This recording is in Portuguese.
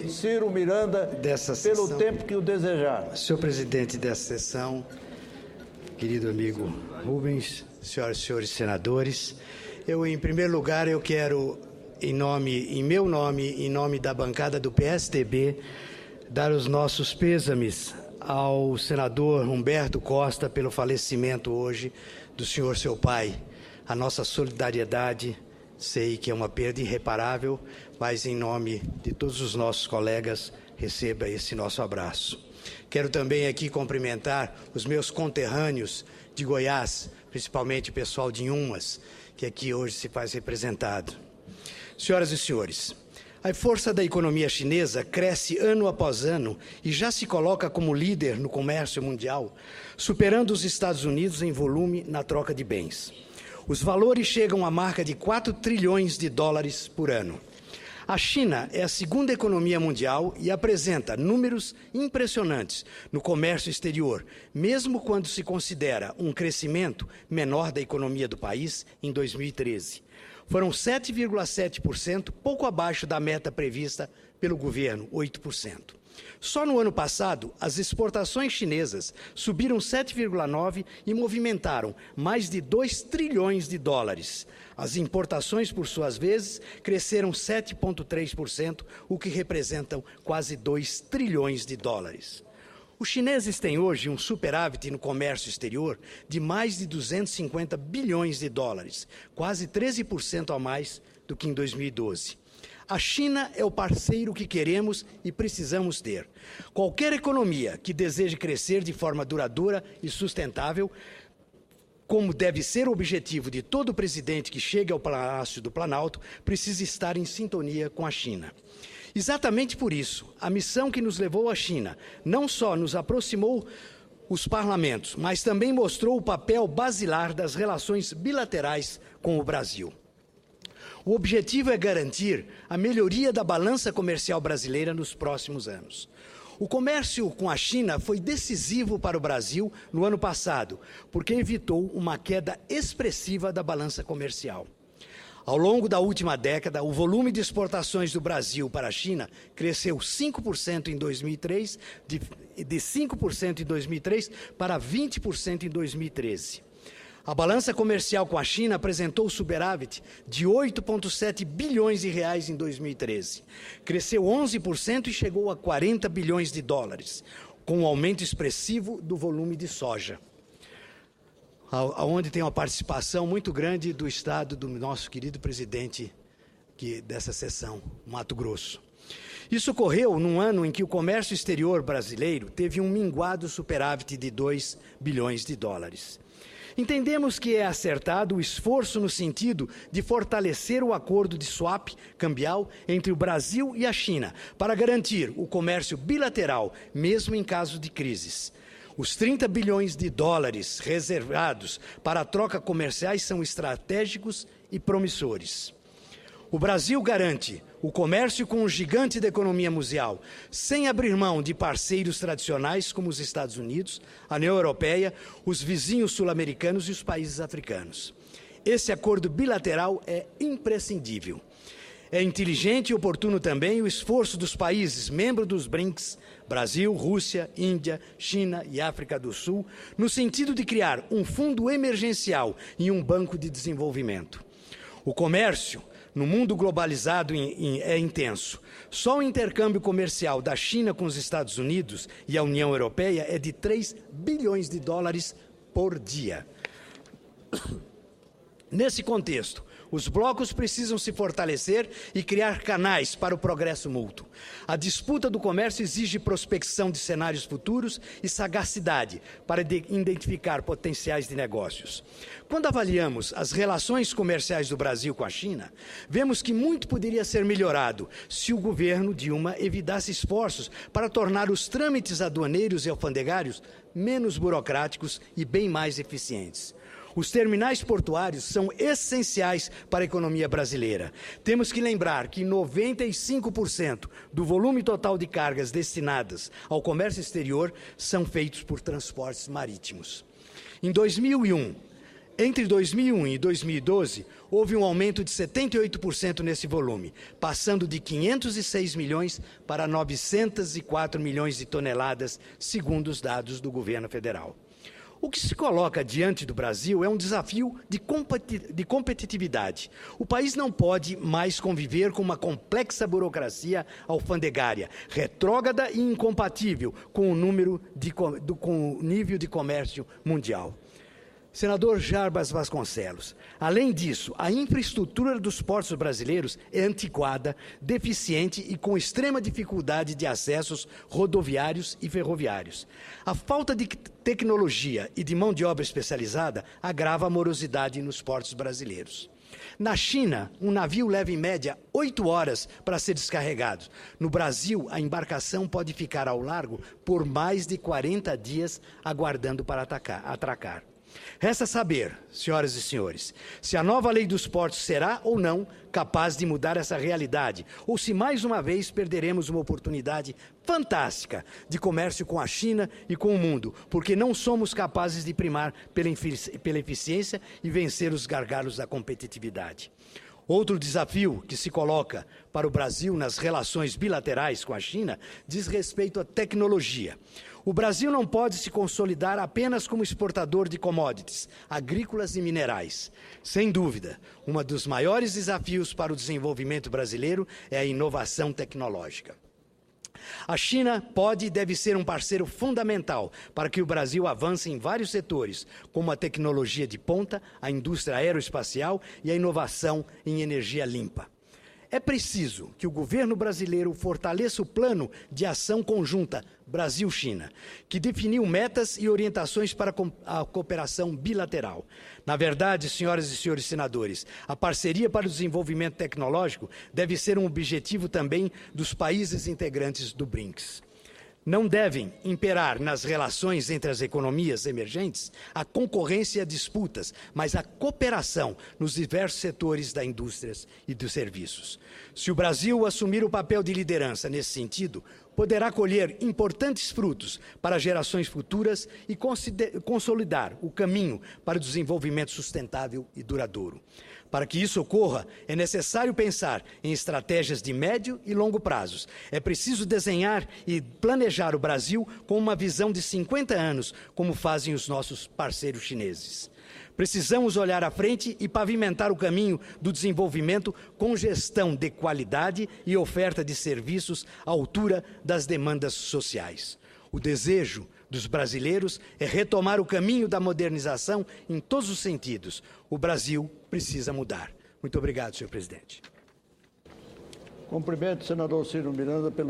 Ciro Miranda, pelo tempo que o desejar. Senhor presidente dessa sessão, querido amigo Rubens, senhoras e senhores senadores, em primeiro lugar, eu quero, em meu nome, em nome da bancada do PSDB, dar os nossos pêsames ao senador Humberto Costa pelo falecimento hoje do senhor, seu pai. A nossa solidariedade, sei que é uma perda irreparável, mas em nome de todos os nossos colegas, receba esse nosso abraço. Quero também aqui cumprimentar os meus conterrâneos de Goiás, principalmente o pessoal de Inhumas, que aqui hoje se faz representado. Senhoras e senhores, a força da economia chinesa cresce ano após ano e já se coloca como líder no comércio mundial, superando os Estados Unidos em volume na troca de bens. Os valores chegam à marca de 4 trilhões de dólares por ano. A China é a segunda economia mundial e apresenta números impressionantes no comércio exterior, mesmo quando se considera um crescimento menor da economia do país em 2013. Foram 7,7%, pouco abaixo da meta prevista pelo governo, 8%. Só no ano passado, as exportações chinesas subiram 7,9% e movimentaram mais de 2 trilhões de dólares. As importações, por suas vezes, cresceram 7,3%, o que representam quase 2 trilhões de dólares. Os chineses têm hoje um superávit no comércio exterior de mais de 250 bilhões de dólares, quase 13% a mais do que em 2012. A China é o parceiro que queremos e precisamos ter. Qualquer economia que deseje crescer de forma duradoura e sustentável, como deve ser o objetivo de todo presidente que chega ao Palácio do Planalto, precisa estar em sintonia com a China. Exatamente por isso, a missão que nos levou à China não só nos aproximou os parlamentos, mas também mostrou o papel basilar das relações bilaterais com o Brasil. O objetivo é garantir a melhoria da balança comercial brasileira nos próximos anos. O comércio com a China foi decisivo para o Brasil no ano passado, porque evitou uma queda expressiva da balança comercial. Ao longo da última década, o volume de exportações do Brasil para a China cresceu 5% em 2003, de 5% em 2003 para 20% em 2013. A balança comercial com a China apresentou superávit de 8,7 bilhões de reais em 2013. Cresceu 11% e chegou a 40 bilhões de dólares, com um aumento expressivo do volume de soja, onde tem uma participação muito grande do estado do nosso querido presidente dessa sessão, Mato Grosso. Isso ocorreu num ano em que o comércio exterior brasileiro teve um minguado superávit de 2 bilhões de dólares. Entendemos que é acertado o esforço no sentido de fortalecer o acordo de swap cambial entre o Brasil e a China para garantir o comércio bilateral, mesmo em caso de crises. Os 30 bilhões de dólares reservados para a troca comerciais são estratégicos e promissores. O Brasil garante o comércio com o gigante da economia mundial, sem abrir mão de parceiros tradicionais como os Estados Unidos, a União Europeia, os vizinhos sul-americanos e os países africanos. Esse acordo bilateral é imprescindível. É inteligente e oportuno também o esforço dos países membros dos BRICS, Brasil, Rússia, Índia, China e África do Sul, no sentido de criar um fundo emergencial e um banco de desenvolvimento. O comércio no mundo globalizado é intenso. Só o intercâmbio comercial da China com os Estados Unidos e a União Europeia é de 3 bilhões de dólares por dia. Nesse contexto, os blocos precisam se fortalecer e criar canais para o progresso mútuo. A disputa do comércio exige prospecção de cenários futuros e sagacidade para identificar potenciais de negócios. Quando avaliamos as relações comerciais do Brasil com a China, vemos que muito poderia ser melhorado se o governo Dilma evitasse esforços para tornar os trâmites aduaneiros e alfandegários menos burocráticos e bem mais eficientes. Os terminais portuários são essenciais para a economia brasileira. Temos que lembrar que 95% do volume total de cargas destinadas ao comércio exterior são feitos por transportes marítimos. Em 2001, Entre 2001 e 2012, houve um aumento de 78% nesse volume, passando de 506 milhões para 904 milhões de toneladas, segundo os dados do governo federal. O que se coloca diante do Brasil é um desafio de competitividade. O país não pode mais conviver com uma complexa burocracia alfandegária, retrógrada e incompatível com o nível de comércio mundial. Senador Jarbas Vasconcelos, além disso, a infraestrutura dos portos brasileiros é antiquada, deficiente e com extrema dificuldade de acessos rodoviários e ferroviários. A falta de tecnologia e de mão de obra especializada agrava a morosidade nos portos brasileiros. Na China, um navio leva em média 8 horas para ser descarregado. No Brasil, a embarcação pode ficar ao largo por mais de 40 dias aguardando para atracar. Resta saber, senhoras e senhores, se a nova lei dos portos será ou não capaz de mudar essa realidade, ou se mais uma vez perderemos uma oportunidade fantástica de comércio com a China e com o mundo, porque não somos capazes de primar pela eficiência e vencer os gargalos da competitividade. Outro desafio que se coloca para o Brasil nas relações bilaterais com a China diz respeito à tecnologia. O Brasil não pode se consolidar apenas como exportador de commodities, agrícolas e minerais. Sem dúvida, um dos maiores desafios para o desenvolvimento brasileiro é a inovação tecnológica. A China pode e deve ser um parceiro fundamental para que o Brasil avance em vários setores, como a tecnologia de ponta, a indústria aeroespacial e a inovação em energia limpa. É preciso que o governo brasileiro fortaleça o plano de ação conjunta Brasil-China, que definiu metas e orientações para a cooperação bilateral. Na verdade, senhoras e senhores senadores, a parceria para o desenvolvimento tecnológico deve ser um objetivo também dos países integrantes do BRICS. Não devem imperar nas relações entre as economias emergentes a concorrência e a disputas, mas a cooperação nos diversos setores da indústria e dos serviços. Se o Brasil assumir o papel de liderança nesse sentido, poderá colher importantes frutos para gerações futuras e consolidar o caminho para o desenvolvimento sustentável e duradouro. Para que isso ocorra, é necessário pensar em estratégias de médio e longo prazos. É preciso desenhar e planejar o Brasil com uma visão de 50 anos, como fazem os nossos parceiros chineses. Precisamos olhar à frente e pavimentar o caminho do desenvolvimento com gestão de qualidade e oferta de serviços à altura das demandas sociais. O desejo dos brasileiros é retomar o caminho da modernização em todos os sentidos. O Brasil precisa mudar. Muito obrigado, senhor presidente. Cumprimento o senador Ciro Miranda pelo